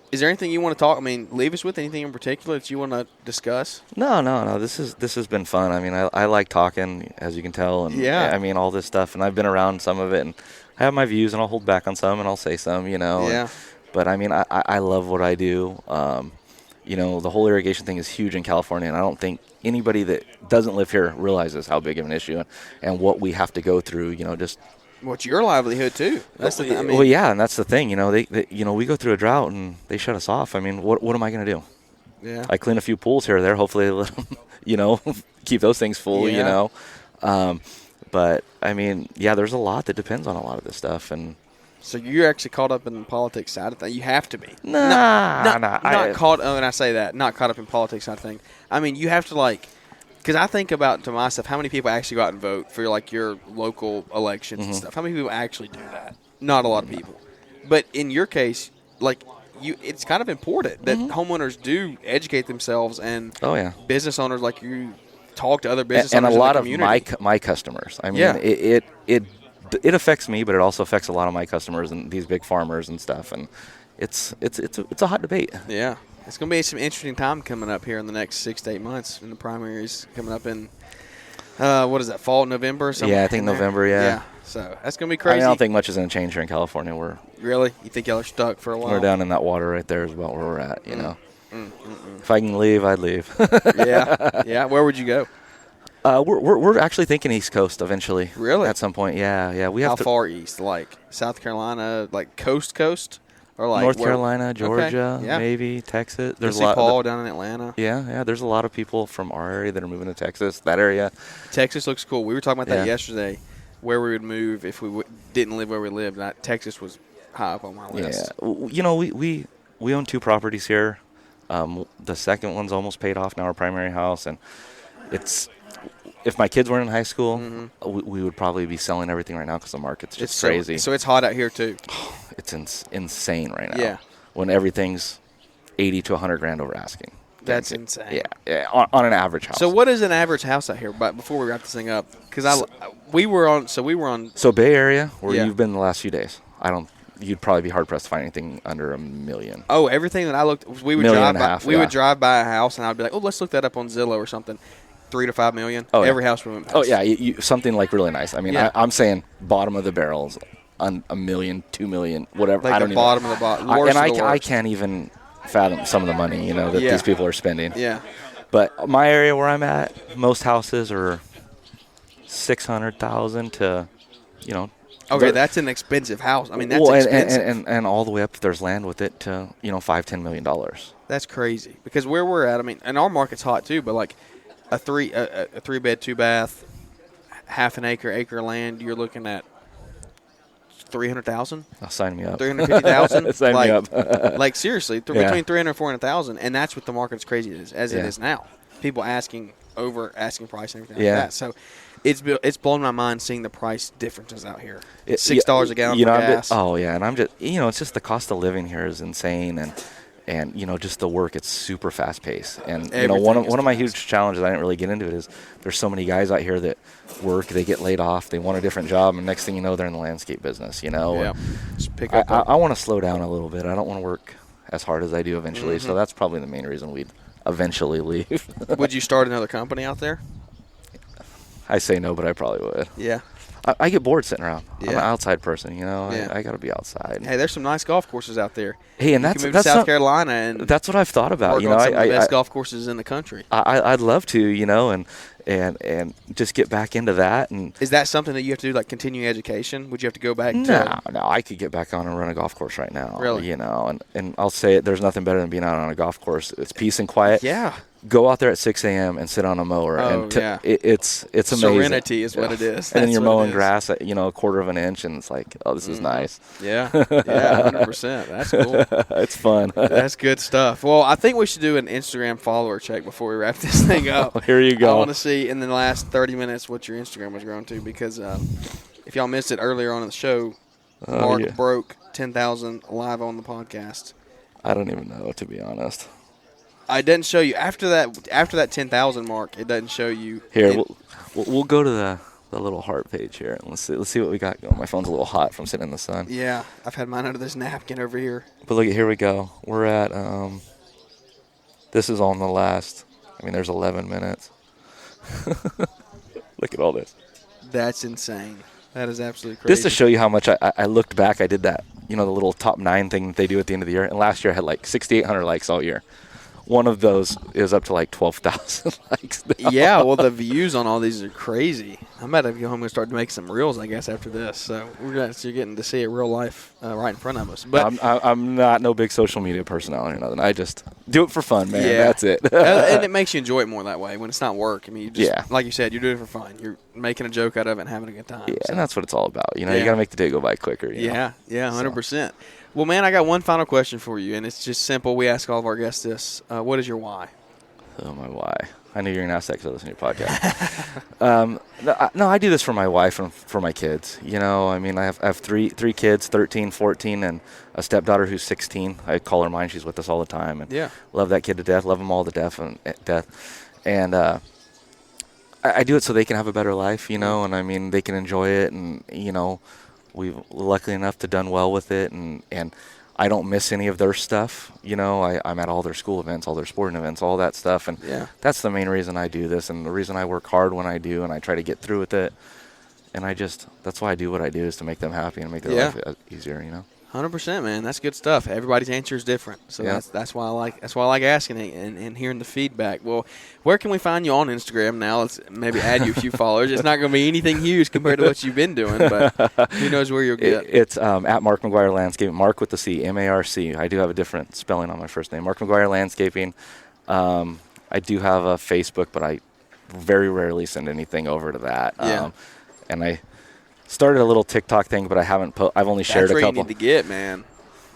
Is there anything you want to talk? I mean, leave us with anything in particular that you want to discuss? No. This has been fun. I mean, I like talking, as you can tell, and I mean all this stuff, and I've been around some of it, and I have my views, and I'll hold back on some, and I'll say some, Yeah. But I mean, I love what I do. The whole irrigation thing is huge in California, and I don't think anybody that doesn't live here realizes how big of an issue and what we have to go through. Just what's your livelihood too? That's the thing. I mean, well, yeah, and that's the thing. They we go through a drought and they shut us off. I mean, what am I going to do? Yeah. I clean a few pools here or there. Hopefully, let them, keep those things full. Yeah. But I mean, yeah, there's a lot that depends on a lot of this stuff, and so you're actually caught up in the politics side of things. You have to be. Not caught. When I say that, not caught up in politics side of things. I mean, you have to because I think about to myself how many people actually go out and vote for your local elections and stuff. How many people actually do that? Not a lot of people. But in your case, it's kind of important that homeowners do educate themselves and business owners like you talk to other business owners and a lot in the of community. my customers. I mean, it affects me, but it also affects a lot of my customers and these big farmers and stuff. And it's a hot debate. Yeah, it's going to be some interesting time coming up here in the next 6 to 8 months. In the primaries coming up in what is that, fall, November or something? Yeah, I think November. Yeah. So that's going to be crazy. I don't think much is going to change here in California. Really? You think y'all are stuck for a while? We're down in that water right there is about where we're at. If I can leave, I'd leave. Yeah. Where would you go? We're actually thinking East Coast eventually. Really? At some point, yeah. How far east? Like South Carolina, like coast, or like North Carolina, Georgia, okay. maybe Texas. There's a lot. Paul down in Atlanta. Yeah. There's a lot of people from our area that are moving to Texas. That area. Texas looks cool. We were talking about that yesterday, where we would move if we didn't live where we lived. Texas was high up on my list. Yeah, we own 2 properties here. The second one's almost paid off now, our primary house, and it's. If my kids weren't in high school, we would probably be selling everything right now because the market's just crazy. So it's hot out here too. It's insane right now. Yeah. When everything's $80,000 to $100,000 over asking. That's insane. Yeah. On an average house. So what is an average house out here? But before we wrap this thing up, because we were on. So Bay Area, where you've been the last few days. You'd probably be hard pressed to find anything under $1 million. Oh, everything that I looked, we would drive by a house, and I'd be like, oh, let's look that up on Zillow or something. $3 to $5 million. Oh, every house we went past. Oh yeah, something like really nice. I mean, I'm saying bottom of the barrels, on $1 million, $2 million, whatever. Like I don't the bottom of the bottom. I can't even fathom some of the money that these people are spending. Yeah. But my area where I'm at, most houses are $600,000 to, Okay, that's an expensive house. I mean, that's expensive. And all the way up, if there's land with it, to $5-10 million. That's crazy because where we're at, I mean, and our market's hot too, but like a 3-bed, 2-bath, half an acre land, you're looking at $300,000. Sign me up. $350,000. Sign me up. Like seriously, between $300,000 and $400,000, and that's what the market's crazy as it is now. People asking price and everything like that. So it's blown my mind seeing the price differences out here. $6 a gallon for gas. And I'm just it's just the cost of living here is insane, and and just the work, it's super fast paced. And Everything one of my fast. huge challenges, I didn't really get into it, is there's so many guys out here that work, they get laid off, they want a different job, and next thing you know, they're in the landscape business. Yeah. Just pick up. I want to slow down a little bit. I don't want to work as hard as I do eventually. So that's probably the main reason we'd eventually leave. Would you start another company out there? I say no, but I probably would. Yeah. I get bored sitting around. I'm an Yeah. outside person, Yeah. I got to be outside. Hey, there's some nice golf courses out there. Hey, and You that's can move to South not- Carolina and That's what I've thought about. work on some of the best golf courses in the country. I'd love to, and just get back into that. And Is that something that you have to do, like continuing education? Would you have to go back to? no, I could get back on and run a golf course right now. Really? And I'll say it. There's nothing better than being out on a golf course. It's peace and quiet. Yeah. Go out there at 6 a.m. and sit on a mower. Oh, and yeah. It's amazing. Serenity is what it is. And then That's you're what it mowing is. grass at a quarter of an inch, and it's like, oh, this is nice. Yeah. Yeah, 100%. That's cool. It's fun. That's good stuff. Well, I think we should do an Instagram follower check before we wrap this thing up. Here you go. I want to see in the last 30 minutes what your Instagram has grown to, because if y'all missed it earlier on in the show, Mark broke 10,000 live on the podcast. I don't even know, to be honest. I didn't show you after that 10,000 mark. It doesn't show you. Here, we'll go to the little heart page here, and let's see what we got going. My phone's a little hot from sitting in the sun. Yeah, I've had mine under this napkin over here. But look, here we go. We're at this is on the last. There's 11 minutes. Look at all this. That's insane. That is absolutely crazy. Just to show you how much I looked back, I did that. The little top 9 thing that they do at the end of the year. And last year I had like 6,800 likes all year. One of those is up to like 12,000 likes now. Yeah, well, the views on all these are crazy. I'm about to go home and start to make some reels, I guess, after this. So you're getting to see it real life right in front of us. But I'm not no big social media personality or nothing. I just do it for fun, man. Yeah. That's it. And it makes you enjoy it more that way when it's not work. You just, Yeah. like you said, you're doing it for fun. You're making a joke out of it and having a good time. Yeah, So. and that's what it's all about. You Yeah. got to make the day go by quicker. you know? Yeah, 100%. Well, man, I got one final question for you, and it's just simple. We ask all of our guests this. What is your why? Oh, my why. I knew you were going to ask that because I listen to your podcast. No, I do this for my wife and for my kids. I have three kids, 13, 14, and a stepdaughter who's 16. I call her mine. She's with us all the time. And love that kid to death. Love them all to death. And I do it so they can have a better life, and they can enjoy it. And, we've luckily enough to done well with it. And I don't miss any of their stuff. I'm at all their school events, all their sporting events, all that stuff. And that's the main reason I do this, and the reason I work hard when I do, and I try to get through with it. And that's why I do what I do, is to make them happy and make their life easier, 100%, man. That's good stuff. Everybody's answer is different, so that's why I like asking it and hearing the feedback. Well, where can we find you on Instagram now? Let's maybe add you a few followers. It's not going to be anything huge compared to what you've been doing, but who knows where you'll get. It's at Marc McGuire Landscaping. Marc with the C, M-A-R-C. I do have a different spelling on my first name. Marc McGuire Landscaping. I do have a Facebook, but I very rarely send anything over to that. And I started a little TikTok thing, but I haven't I've only shared a couple. That's where you need to get, man.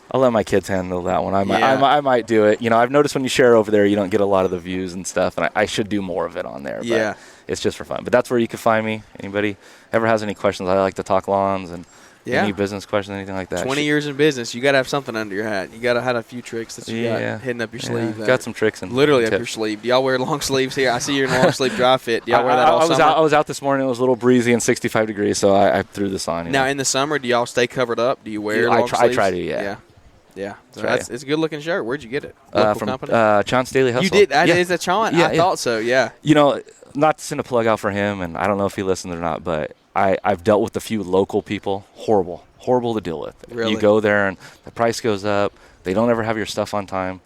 I'll let my kids handle that one. I might do it. I've noticed when you share over there, you don't get a lot of the views and stuff, and I should do more of it on there. But it's just for fun. But that's where you can find me. Anybody ever has any questions? I like to talk lawns and any business questions, anything like that. 20 years in business, you got to have something under your hat. You got to have a few tricks that you got hidden up your sleeve. Got some tricks and literally tips. Up your sleeve. Do y'all wear long sleeves here? I see you're in long sleeve dry fit. Do y'all wear that all summer? I was out this morning. It was a little breezy and 65 degrees, so I threw this on. Now in the summer, do y'all stay covered up? Do you wear long sleeves? I try to. Yeah. So it's a good looking shirt. Where'd you get it? From company? Chauncey Daily Hustle. You did? Is that Chauncey? I thought so. Yeah. Not to send a plug out for him, and I don't know if he listens or not, but I've dealt with a few local people. Horrible to deal with. Really? You go there and the price goes up. They don't ever have your stuff on time.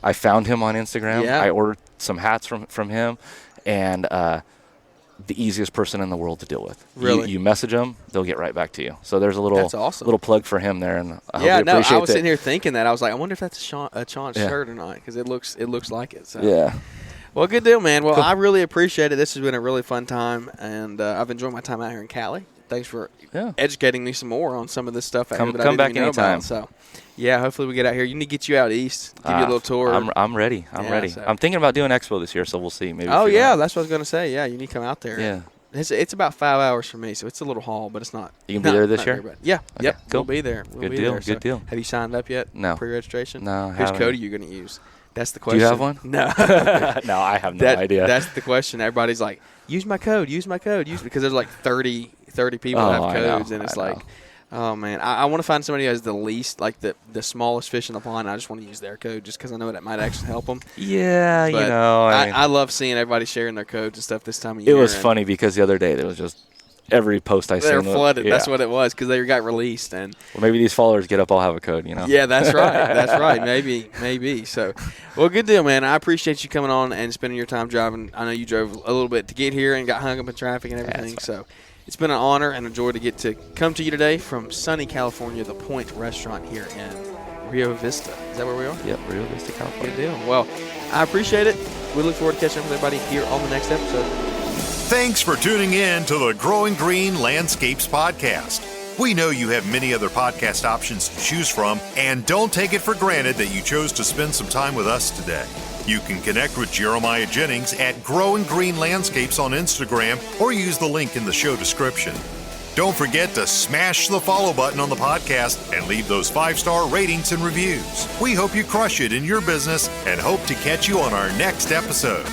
I found him on Instagram. Yeah. I ordered some hats from him, and the easiest person in the world to deal with. Really? You message them, they'll get right back to you. So there's a little That's awesome. little plug for him there, and I hope you appreciate I was that. sitting here thinking that. I was like, I wonder if that's a Chauncey shirt or not, because it looks like it. So. Yeah. Well, good deal, man. Well, I really appreciate it. This has been a really fun time, and I've enjoyed my time out here in Cali. Thanks for educating me some more on some of this stuff. Come I didn't back even know anytime. about. So, hopefully we get out here. You need to get you out east, give you a little tour. I'm ready. I'm ready. So. I'm thinking about doing Expo this year, so we'll see. Maybe. Oh, yeah, that's what I was going to say. Yeah, you need to come out there. Yeah. It's about 5 hours for me, so it's a little haul, but it's not. You can be there this year? Very bad. Yeah. Okay, Yep. cool. We'll be there. We'll Good be deal. there. Good deal. Have you signed up yet? No. Pre-registration? No, I Who's haven't. code are you going to use? That's the question. Do you have one? No. No, I have no idea. That's the question. Everybody's like, use my code, because there's like 30 people that have codes, and it's like, oh, man. I want to find somebody who has the least, like the smallest fish in the pond. I just want to use their code just because I know that might actually help them. Yeah, But I love seeing everybody sharing their codes and stuff this time of year. It was funny because the other day there was just every post I seen. They were flooded. That's what it was because they got released. And well, maybe these followers get up, I'll have a code, Yeah, that's right. That's right. Maybe. So, well, good deal, man. I appreciate you coming on and spending your time driving. I know you drove a little bit to get here and got hung up in traffic and everything. So, it's been an honor and a joy to get to come to you today from sunny California, the Point Restaurant here in Rio Vista. Is that where we are? Yep, Rio Vista, California. Good deal. Well, I appreciate it. We look forward to catching up with everybody here on the next episode. Thanks for tuning in to the Growing Green Landscapes podcast. We know you have many other podcast options to choose from, and don't take it for granted that you chose to spend some time with us today. You can connect with Jeremiah Jennings at Growing Green Landscapes on Instagram or use the link in the show description. Don't forget to smash the follow button on the podcast and leave those 5-star ratings and reviews. We hope you crush it in your business and hope to catch you on our next episode.